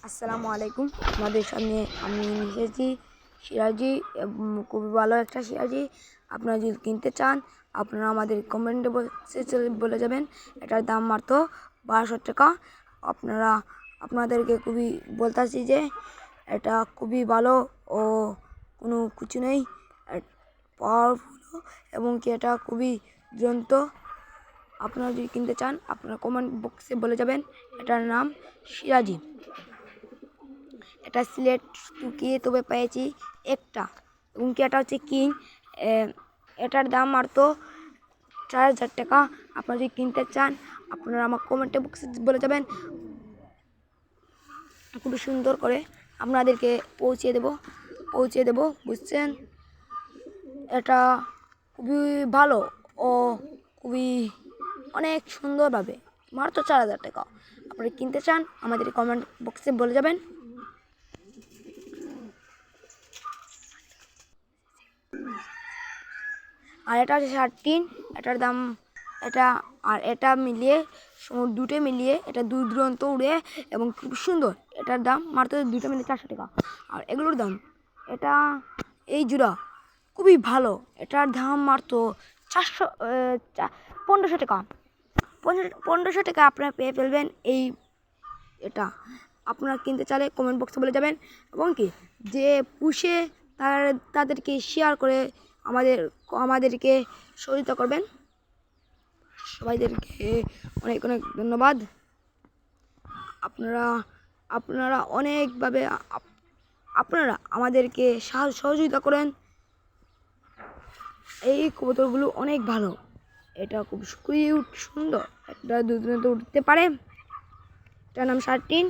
আসসালামু আলাইকুম। আমাদের সামনে আমি এসেছি সিরাজি, খুবই ভালো একটা সিরাজি। আপনারা যদি কিনতে চান আপনারা আমাদের কমেন্টে বলে যাবেন। এটার দাম মাত্র 1200 টাকা। আপনাদেরকে খুবই বলতেছি যে এটা খুবই ভালো ও কোনো কিছু নেই, পাওয়ারফুল এবং কি এটা খুবই দুরন্ত। আপনারা যদি কিনতে চান আপনারা কমেন্ট বক্সে বলে যাবেন। এটার নাম সিরাজি। এটা সিলেট টুকিয়ে তবে পেয়েছি একটা, এবং কি এটা হচ্ছে কিং। এটার দাম মাত্র 4000 টাকা। আপনারা যদি কিনতে চান আপনারা আমার কমেন্টে বক্সে বলে যাবেন। খুবই সুন্দর করে আপনাদেরকে পৌঁছে দেব, বুঝছেন। এটা খুবই ভালো ও খুবই অনেক সুন্দরভাবে মাত্র 4000 টাকা। আপনারা কিনতে চান আমাদের কমেন্ট বক্সে বলে যাবেন। আর এটা হচ্ছে 3.5। এটার দাম এটা আর এটা মিলিয়ে দুটো মিলিয়ে এটা দূর দূরান্ত উড়ে এবং খুব সুন্দর। এটার দাম মাত্র দুটো মিলিয়ে 400 টাকা। আর এগুলোর দাম এটা এই জোড়া খুবই ভালো। এটার দাম মাত্র 1500 টাকা। 1500 টাকা আপনারা পেয়ে ফেলবেন এটা। আপনারা কিনতে চাইলে কমেন্ট বক্সে বলে যাবেন, এবং কি যে পুষে তাদেরকে শেয়ার করে আমাদেরকে সহযোগিতা করবেন। সবাইদেরকে অনেক অনেক ধন্যবাদ। আপনারা অনেকভাবে আপনারা আমাদেরকে সহযোগিতা করেন। এই কবুতরগুলো অনেক ভালো। এটা খুব কিউট সুন্দর, একটা দুধ উঠতে পারে। এটার নাম 3.5।